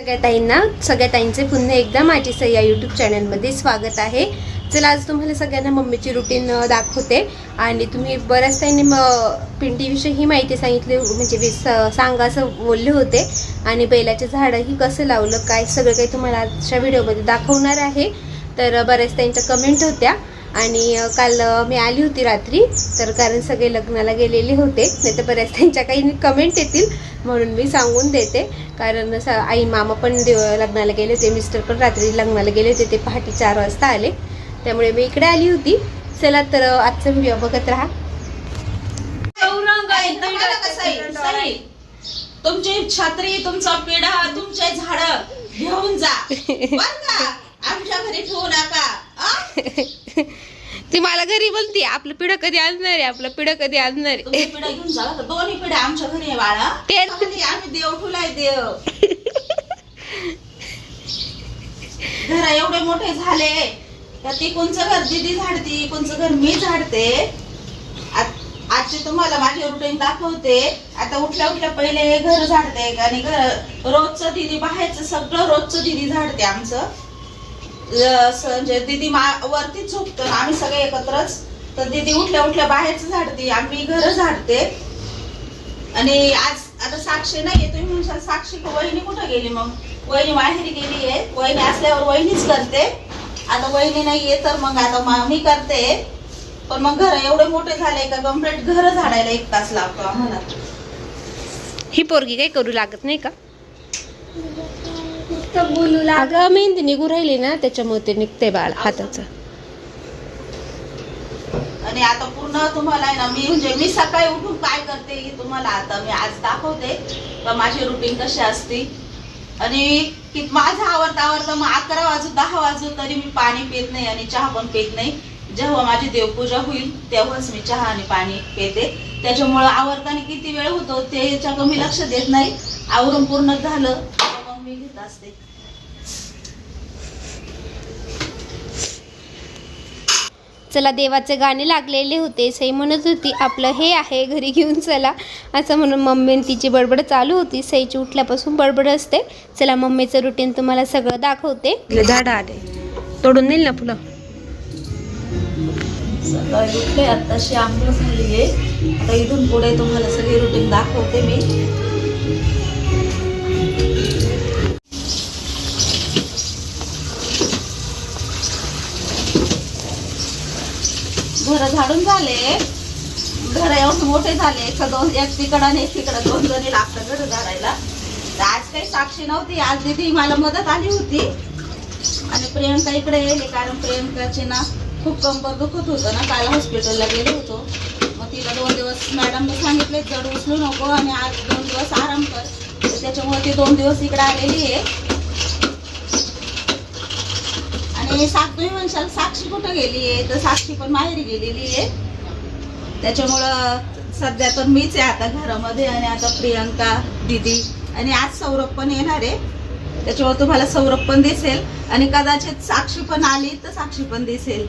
सगळ्या ताईंचे पुन्हा एकदा माझी सह्या यूट्यूब चॅनलमध्ये स्वागत आहे. चला आज तुम्हाला सगळ्यांना मम्मीची रुटीन दाखवते. आणि तुम्ही बऱ्याच ताईंनी पिंटीविषयी ही माहिती सांगितली, म्हणजे सांगा असं बोलले होते. आणि बैलाचे झाडंही कसं लावलं काय सगळं काही तुम्हाला आजच्या व्हिडिओमध्ये दाखवणार आहे. तर बऱ्याच ताईंच्या कमेंट होत्या. आणि काल मी आली होती रात्री, तर कारण सगळे लग्नाला गेलेले होते, नाही तर बऱ्याच त्यांच्या काही कमेंट येतील म्हणून मी सांगून देते. कारण आई मामा पण लग्नाला गेले होते, मिस्टर पण रात्री लग्नाला गेले होते, ते पहाटे 4 वाजता आले, त्यामुळे मी इकडे आली होती. चला तर आजचा व्हिडिओ बघत राहा. तुमची छत्री, तुमचा पेढा, तुमचे झाड घेऊन जा, आमच्या घरी ठेवू नका. ती मला घरी बोलती आपलं पिढं कधी आणणार आहे, आपलं पिढं कधी आणणार आहे. तुम्ही पिढा घेऊन जा, दोन्ही पिढ्या आमच्या घरी आहे बाळा. आम्ही देव ठुलाय देव. घर एवढे मोठे झाले तर ती कोणचं घर दीदी झाडती, कोणचं घर मी झाडते. आजची तुम्हाला माझी रुटीन दाखवते. आता उठल्या उठल्या पहिले घर झाडते आणि रोजचं दीदी बाहेरचं सगळं रोजचं दीदी झाडते. आमचं म्हणजे दीदी वरती झोपतो, आम्ही सगळे एकत्रच. तर दीदी उठल्या उठल्या बाहेरचं झाडते, आम्ही घर झाडते. आणि आज आता साक्षी नाहीये, तुम्ही म्हणशाल साक्षी वहिनी कुठं गेली? मग वहिनी माहेरी गेली आहे. वहिनी असल्यावर वहिनीच करते. आता वहिनी नाहीये तर मग आता मी करते. पण मग घर एवढे मोठे झाले का कम्प्लीट घर झाडायला 1 तास लागतो आम्हाला. ही पोरगी काही करू लागत नाही का? बोलू लाग, मेहंदी निघू राहिली ना, त्याच्यामुळे ते निघते बाळ हाताचं. आणि आता पूर्ण तुम्हाला आहे ना, मी सकाळी उठून काय करते हे तुम्हाला आता मी आज दाखवते का माझी रुटीन कशी असते. आणि माझं आवडता मग 11 वाजू 10 वाजू तरी मी पाणी पित नाही आणि चहा पण पित नाही. जेव्हा माझी देवपूजा होईल तेव्हाच मी चहा आणि पाणी पिते. त्याच्यामुळं आवरताना किती वेळ होतो त्याच्याकडे मी लक्ष देत नाही. आवरून पूर्ण झालं मग मी घेत असते. चला देवाचे गाणे लागलेले होते. सई म्हणत होती आपलं हे आहे घरी घेऊन चला, असं म्हणून मम्मी तिची बडबड चालू होती. सईची उठल्यापासून बडबड असते. चला मम्मीचं रुटीन तुम्हाला सगळं दाखवते. झाडं आले तोडून देईल ना फुलं. सकाळी उठले, आताशी आंघोळ झाली आहे. आता इथून पुढे तुम्हाला सगळी रुटीन दाखवते मी. घर झाडून झाले. घर एवढे मोठे झाले, एक तिकडं आणि एक तिकडं 2 जणी लागतात घर झाडायला. तर आज काही साक्षी नव्हती, आज दीदी मला मदत आली होती. आणि प्रियंका इकडे येईल कारण प्रियंकाचे ना खूप कंबर दुखत होतं ना, काल हॉस्पिटलला गेलो होतो. मग तिला 2 दिवस मॅडमने सांगितले जड उचलू नको आणि आज 2 दिवस आराम कर. त्याच्यामुळे ती 2 दिवस इकडे आलेली आहे. आणि तुम्ही म्हणशाल साक्षी कुठं गेली आहे, तर साक्षी पण माहेरी गेलेली आहे. त्याच्यामुळं सध्या तर मीच आहे आता घरामध्ये. आणि आता प्रियंका दीदी आणि आज सौरभ पण येणार आहे, त्याच्यामुळे तुम्हाला सौरभ पण दिसेल. आणि कदाचित साक्षी पण आली तर साक्षी पण दिसेल.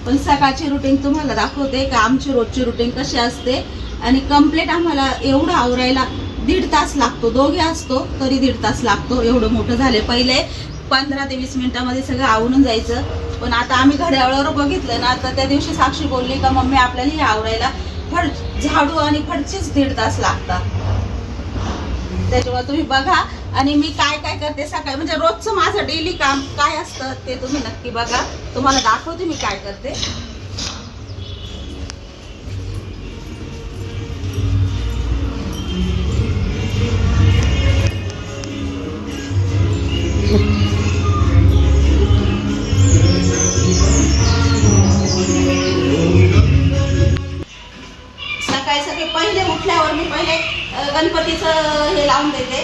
पण सकाळची रुटीन तुम्हाला दाखवते का आमची रोजची रुटीन कशी असते. आणि कम्प्लीट आम्हाला एवढं आवरायला 1.5 तास लागतो. दोघे असतो तरी 1.5 तास लागतो. एवढं मोठं झाले. पहिले 15 ते 20 मिनिटामध्ये सगळं आवरून जायचं. पण आता आम्ही घड्याळावर बघितलं ना, तर त्या दिवशी साक्षी बोलली का मम्मी आपल्याला हे आवरायला झाडू आणि फडचीच 1.5 तास लागतात. त्याच्यामुळे तुम्ही बघा. आणि मी काय काय करते सकाळी, म्हणजे रोजचं माझं डेली काम काय असतं ते तुम्ही नक्की बघा. तुम्हाला दाखवते मी काय करते. सकाळी पहिले उठल्यावर मी गणपतीचं हे लावून देते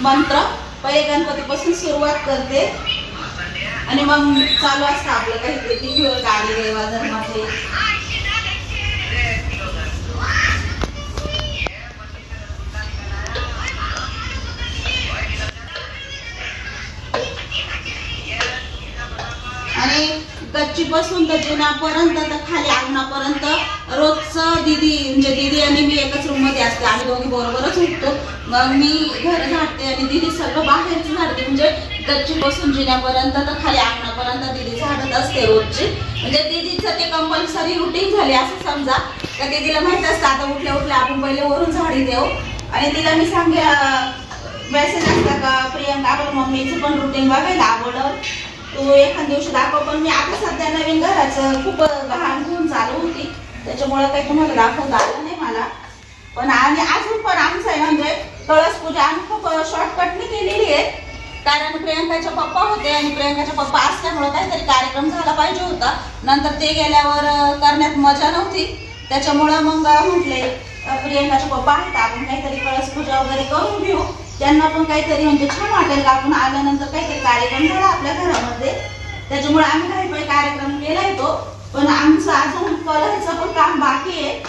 मंत्र. पहिले गणपतीपासून सुरुवात करते. आणि मग चालू असतं आपलं काहीतरी टीव्हीवर गाणी वाजवण्याचे. आणि गच्चीपासून तर जिन्यापर्यंत तर खाली अंगणापर्यंत रोजचं दीदी आणि मी एकाच रूम मध्ये असते, आम्ही दोघी बरोबरच उठतो. मग मी घर झाडते आणि दीदी सगळं बाहेरच झाडते, म्हणजे गच्चीपासून जिन्यापर्यंत तर खाली अंगणापर्यंत दीदी झाडत असते रोजची. म्हणजे दीदीचं ते कंपल्सरी रुटीन झाली असं समजा. का दीदीला माहित असतं आता उठल्या उठल्या आपण पहिले वरून झाडी देऊ. आणि तिला मी सांगे मेसेज असता का प्रियंका आपल्या मम्मीचं पण रुटीन बघायला आवडलं, तू एखाद दिवशी दाखव. पण मी आता सध्या नवीन घराचं खूप घाण घेऊन चालू होती, त्याच्यामुळे काही तुम्हाला दाखवता आलं नाही मला. पण आणि अजून पण आमचं आहे म्हणजे कळस पूजा आम्ही खूप शॉर्टकटने केलेली आहे. कारण प्रियंकाचे पप्पा होते आणि प्रियंकाचे पप्पा असल्यामुळे काहीतरी कार्यक्रम झाला पाहिजे होता. नंतर ते गेल्यावर करण्यात मजा नव्हती, त्याच्यामुळं मग म्हटले प्रियंकाचे पप्पा आहेत आपण काहीतरी कळस पूजा वगैरे करून घेऊ, त्यांना पण काहीतरी म्हणजे छान वाटेल. आपण आल्यानंतर काहीतरी कार्यक्रम झाला आपल्या घरामध्ये, त्याच्यामुळे आम्ही काही कार्यक्रम केलाय तो. पण आमचं अजून कलरचं पण काम बाकी आहे,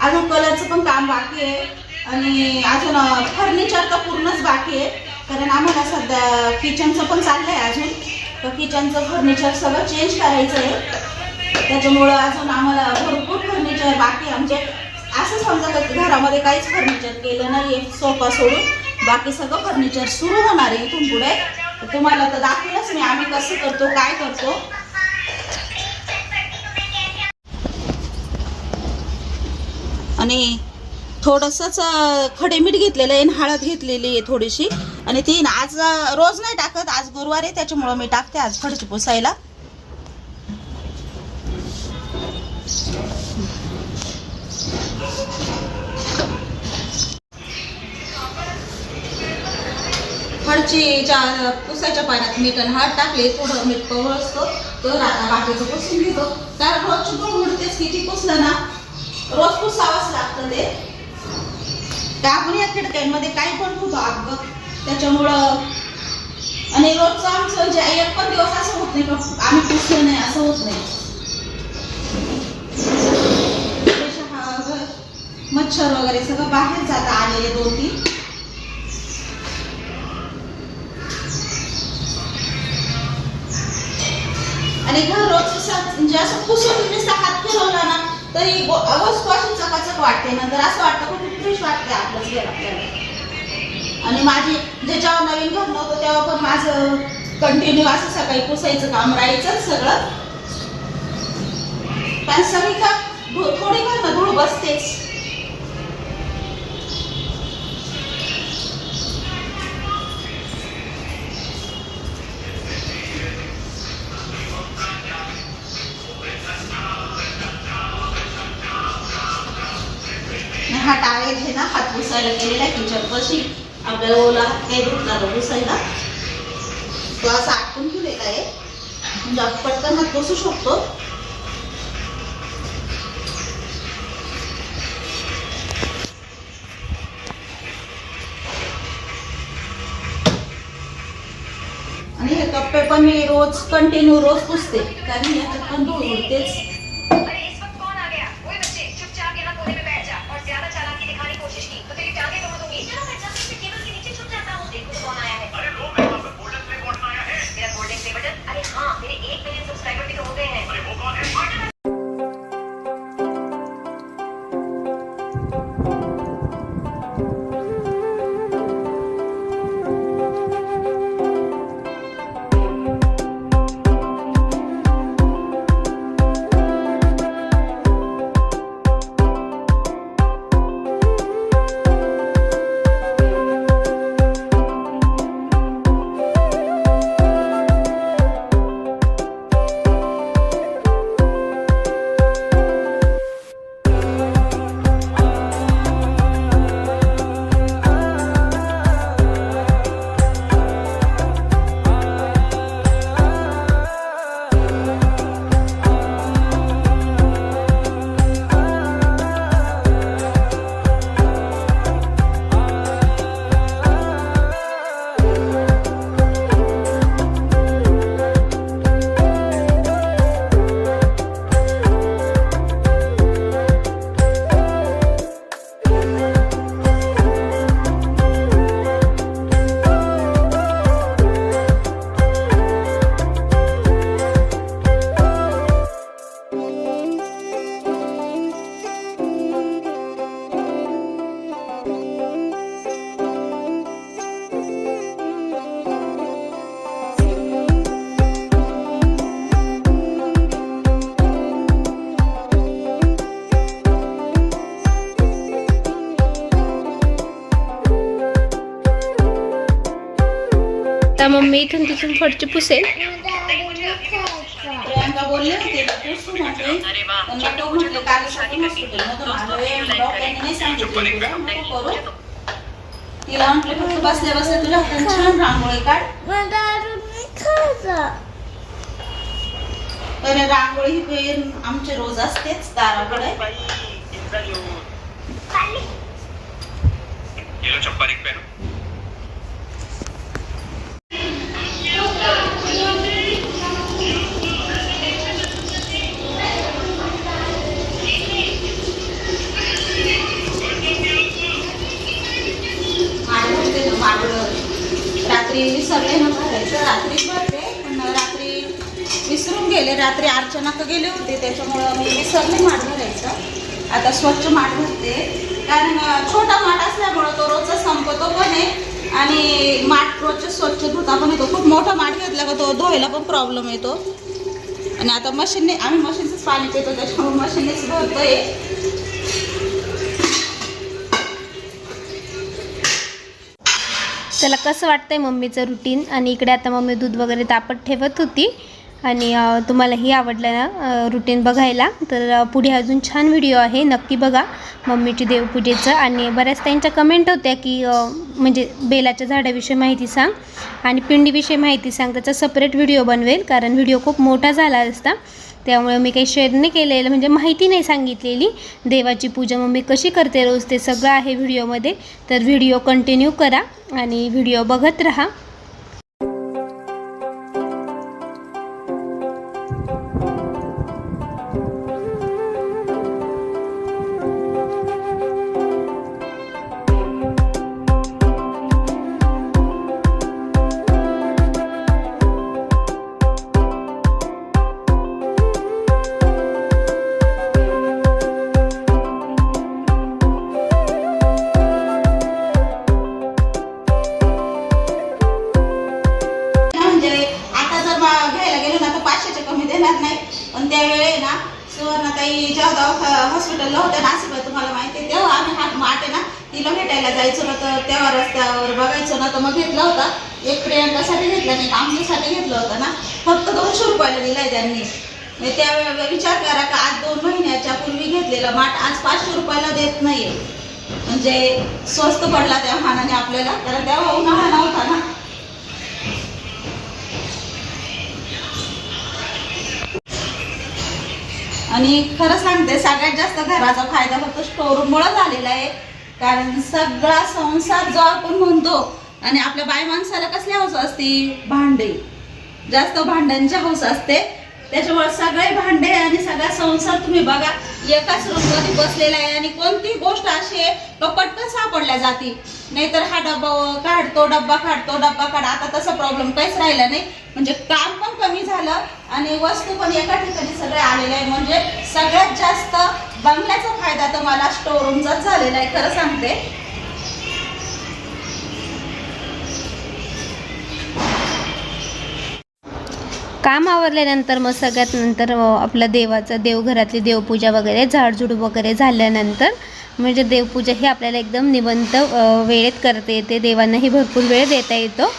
अजून कलरचं पण काम बाकी आहे आणि अजून फर्निचर तर पूर्णच बाकी आहे. कारण आम्हाला सध्या किचनचं पण चाललंय अजून, तर किचनचं फर्निचर सगळं चेंज करायचं आहे. त्याच्यामुळं अजून आम्हाला भरपूर फर्निचर बाकी आहे. म्हणजे असं समजा की घरामध्ये काहीच फर्निचर केलं नाही आहे, सोफा सोडून बाकी सगळं फर्निचर सुरू होणार आहे इथून पुढे. तुम्हाला तर दाखवलंच मी आम्ही कसं करतो काय करतो. आणि थोडंसंच खडे मीठ घेतलेलं आहे, हळद घेतलेली आहे थोडीशी. आणि ती आज रोज नाही टाकत, आज गुरुवार आहे त्याच्यामुळं मी टाकते आज फरची पुसायला. फरचीच्या पुसायच्या पाण्यात मीठ आणि हळद टाकले, थोडं मीठ कवळ असतो तर आता बाकीचं पुसून घेतो. कारण रोजची पण उडतेच, किती पुसलं ना रोज पुसावंच लागतं ते. त्या आपण या खिडक्यांमध्ये काही पण ठेवतो अगं, त्याच्यामुळं. आणि रोजचं आमचं म्हणजे एक पण दिवस असं होत नाही का आम्ही पुसलं नाही, असं होत नाही. मच्छर वगैरे सगळं बाहेर जातं आलेले 2-3. आणि घर रोज म्हणजे असं पुसून हात फिरवला ना तरी वस्तू अशी चकाचक वाटते, नंतर असं वाटतं खूप फ्रेश वाटते आपलंच घर आपल्याला. आणि माझी जेव्हा नवीन घर नव्हतं तेव्हा पण माझं कंटिन्यू असं सकाळी पुसायचं काम राहायचं सगळं. पण सगळी का थोडी घर ना धूळ बसतेच. हा टावेल हे ना हात पुसायला केलेला आहे किचनपाशी, आपल्याला ओला हात काही धुतला तर पुसायला तो असा आटकून ठेवलेला आहे, म्हणजे आपण पटकन हात पुसू शकतो. आणि हे कप्पे पण मी रोज कंटिन्यू रोज पुसते, कारण याच्यात पण धूळ उडतेच. मम्मी इथून तिथून फरची पुसेल. प्रियांका बोलले होते पुसू म्हटले, पण नको म्हटले, काल सकाळी हॉस्पिटलमधून आलोय, डॉक्टरांनी नाही सांगितलं तुला नको करू. तिला म्हटलं फक्त बसल्या बसल्या तुझ्या हाताने छान रांगोळी काढ. तर रांगोळी ही आमचे रोज असतेच दाराकडे. रात्री विसरले ना भरायचं, रात्रीच भरते, पण रात्री विसरून गेले. रात्री अर्चना तर गेले होते, त्याच्यामुळं मी विसरले माठ भरायचं. आता स्वच्छ माठ भरते, कारण छोटा माठ असल्यामुळं तो रोजचा संपतो पण आहे आणि माठ रोजचं स्वच्छ धुता पण येतो. खूप मोठा माठ घेतला का तो धुवायला पण प्रॉब्लेम येतो. आणि आता मशीनने, आम्ही मशीनचंच पाणी पितो, त्याच्यामुळे मशीननेच भरतोय. त्याला कसं वाटतंय मम्मीचं रुटीन. आणि इकडे आता मम्मी दूध वगैरे तापत ठेवत होती. आणि तुम्हालाही आवडलं ना रुटीन बघायला, तर पुढे अजून छान व्हिडिओ आहे, नक्की बघा मम्मीची देवपूजेचं. आणि बऱ्याच त्यांच्या कमेंट होत्या की म्हणजे बेलाच्या झाडाविषयी माहिती सांग आणि पिंडीविषयी माहिती सांग, त्याचा सेपरेट व्हिडिओ बनवेल, कारण व्हिडिओ खूप मोठा झाला असता, त्यामुळे मी काही शेअर नाही केलेलं, म्हणजे माहिती नाही सांगितलेली. देवाची पूजा मम्मी कशी करते रोज ते सगळं आहे व्हिडिओमध्ये. तर व्हिडिओ कंटिन्यू करा आणि व्हिडिओ बघत राहा. पण त्यावेळी ना सुवर्णाताई जेव्हा हॉस्पिटलला होत्या नाशिकला, तुम्हाला माहिती आहे, तेव्हा आम्ही हा माठ आहे ना तिला भेटायला जायचो ना, तर तेव्हा रस्त्यावर बघायचो ना, तर मग घेतला होता. एक प्रियांकासाठी घेतला नाही, आमच्यासाठी घेतला होता ना, फक्त 200 रुपयाला दिलाय त्यांनी. त्यावेळेला विचार करा का आज 2 महिन्याच्या पूर्वी घेतलेला माठ आज 500 रुपयाला देत नाहीये. म्हणजे स्वस्त पडला त्या मानाने आपल्याला, कारण तेव्हा उन्हाळा नव्हता ना. आणि खरं सांगते, सगळ्यात जास्त घराचा फायदा फक्त स्टोरूममुळे झालेला आहे. कारण सगळा संसार जो आपण म्हणतो, आणि आपल्या बाय माणसाला कसली हौस असते, भांडे, जास्त भांड्यांची हौस असते. त्याच्यामुळे सगळे भांडे आणि सगळा संसार तुम्ही बघा एकाच रूममध्ये बसलेला आहे. आणि कोणती गोष्ट अशी आहे तो पटकन सापडल्या जाते, नाहीतर हा डब्बा काढ, तो डब्बा काढ, तो डब्बा काढ. आता तसा प्रॉब्लेम काहीच राहिला नाही, म्हणजे काम पण कमी झालं आणि वस्तू पण एका ठिकाणी सगळे आलेले आहे. म्हणजे सगळ्यात जास्त बंगल्याचा फायदा तर मला स्टोरूमचाच झालेला आहे, खरं सांगते. काम आवरल्यानंतर मग सगळ्यात नंतर आपलं देवाचं देवघरातली देवपूजा वगैरे झाडझूड वगैरे झाल्यानंतर म्हणजे देवपूजा ही आपल्याला एकदम निवांत वेळेत करता येते. देवांनाही भरपूर वेळ देता येतो.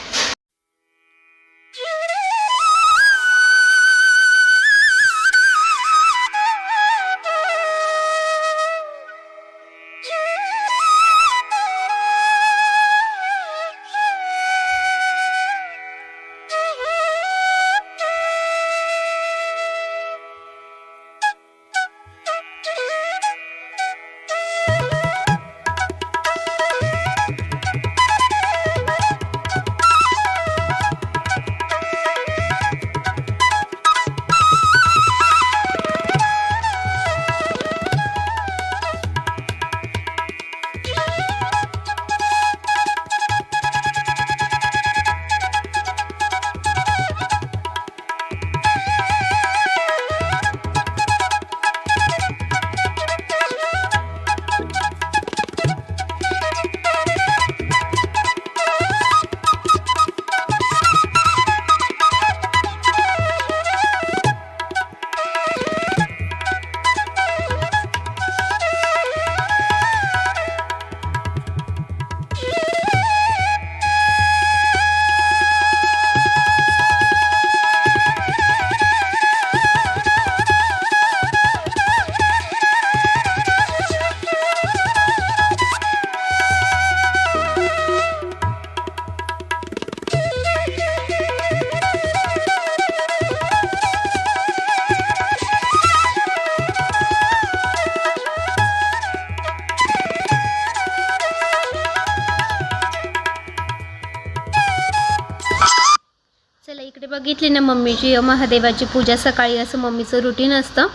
बघितली ना मम्मीची महादेवाची पूजा सकाळी असं मम्मीचं रुटीन असतं.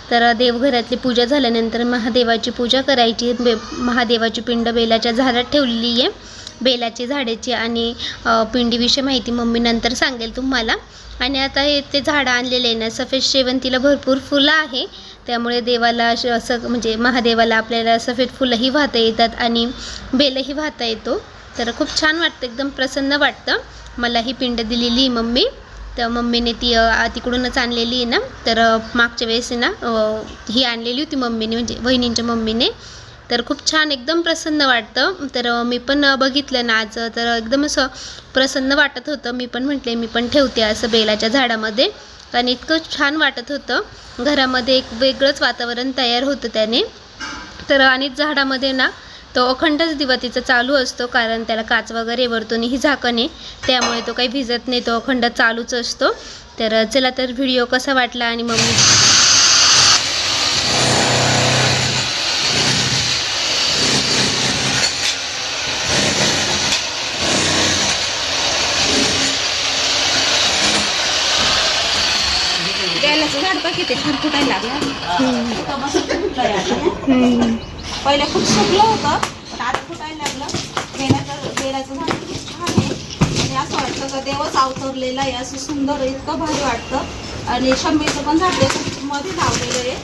तर देवघरातली पूजा झाल्यानंतर महादेवाची पूजा करायची. महादेवाची पिंड बेलाच्या झाडात ठेवलेली आहे, बेलाची झाडाची. आणि पिंडीविषयी माहिती मम्मी नंतर सांगेल तुम्हाला. आणि आता हे ते झाडं आणलेले आहे ना, सफेद शेवंतीला भरपूर फुलं आहे, त्यामुळे देवाला असं म्हणजे महादेवाला आपल्याला सफेद फुलंही वाहता येतात आणि बेलही वाहता येतो. तर खूप छान वाटतं, एकदम प्रसन्न वाटतं. मला ही पिंड दिलेली मम्मी, तर मम्मीने ती तिकडूनच आणलेली आहे ना. तर मागच्या वेळेस ना ही आणलेली होती मम्मीने, म्हणजे वहिनींच्या मम्मीने. तर खूप छान एकदम प्रसन्न वाटतं. तर मी पण बघितलं ना आज, तर एकदम असं प्रसन्न वाटत होतं. मी पण म्हटले मी पण ठेवते असं बेलाच्या झाडामध्ये, आणि इतकं छान वाटत होतं. घरामध्ये एक वेगळंच वातावरण तयार होतं त्याने. तर आणि झाडामध्ये ना तो अखंडच दिवा तिचा चालू असतो, कारण त्याला काच वगैरे वरतून ही झाकण आहे, त्यामुळे तो काही भिजत नाही, तो अखंड चालूच असतो. तर चला तर व्हिडिओ कसा वाटला आणि मम्मी बेलाचं झाड पण किती छान फुटायला लागलं. पहिले खूप सुकलं होतं, पण आता फुटायला लागलं. बेलाचं झाड किती छान आहे, आणि असं वाटतं का देवच अवतरलेला आहे, असं सुंदर इतकं भारी वाटतं. आणि शंभीचं पण झाड मध्ये लावलेलं आहे,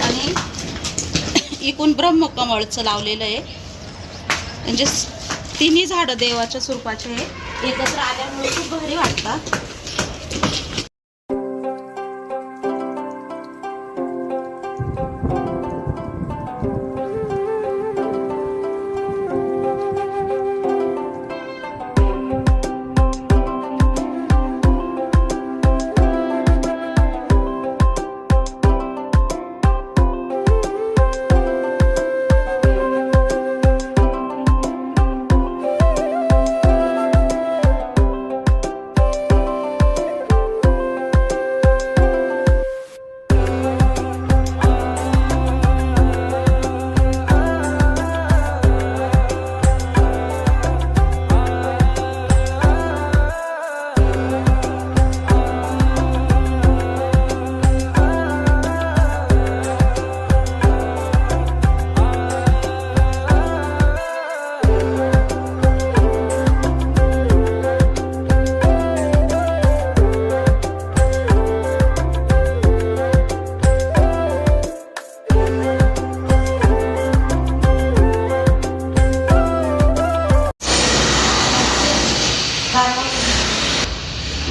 आणि इकून ब्रह्मकमळचं लावलेलं आहे. म्हणजे तिन्ही झाडं देवाच्या स्वरूपाचे आहे, एकत्र आल्यामुळे खूप भारी वाटतात.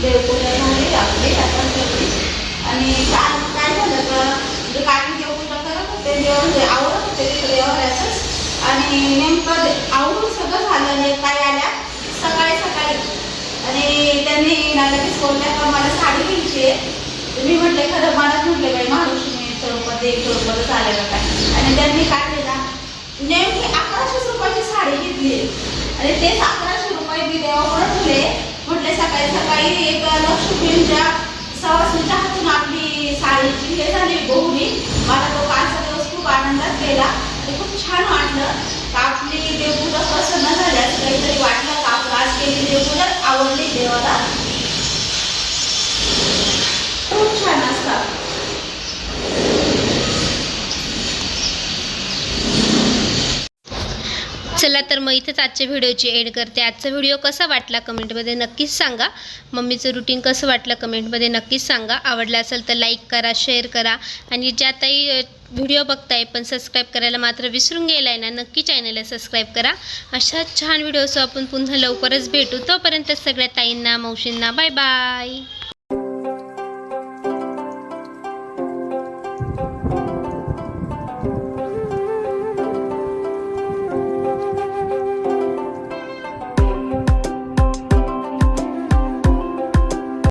देवपूजा झाली आपली आता सगळी. आणि काल काय झालं का, म्हणजे काल देवपूजा करत होते, देव आवडत होते तिकडे देवाऱ्याचंच. आणि नेमकं आवडून सगळं झालं नाही, काय आल्या सकाळी आणि त्यांनी लगेच बोलल्या का मला साडी घ्यायची आहे. मी म्हटले खरं मलाच म्हटले बाई महालक्ष्मी स्वरूपात आले का काय. आणि त्यांनी काय केलं, नेमकी 1100 रुपयाची साडी घेतली, आणि तेच 1100 रुपये मी देवाकडे ठेवले. म्हटले सकाळी एक लक्ष्मीच्या सवासणीच्या हातून आपली साडीची हे झाली बहुरी. मला तो कालचा दिवस खूप आनंदात गेला, ते खूप छान वाटलं. का आपली देवपूजा प्रसन्न झाली असं काहीतरी वाटलं, का आपण आज केली देवपूजा आवडली देवाला, खूप छान असतात. चला तर मग इथेच आजच्या व्हिडिओची एंड करते. आजचा व्हिडिओ कसा वाटला कमेंटमध्ये नक्कीच सांगा. मम्मीचं रुटीन कसं वाटलं कमेंटमध्ये नक्कीच सांगा. आवडला असेल तर लाईक करा, शेअर करा, आणि ज्या ताई व्हिडिओ बघताय पण सबस्क्राईब करायला मात्र विसरून गेलाय ना, नक्की चॅनलला सबस्क्राईब करा. अशा छान व्हिडिओज आपण पुन्हा लवकरच भेटू. तोपर्यंत सगळ्या ताईंना, मावशींना बाय बाय.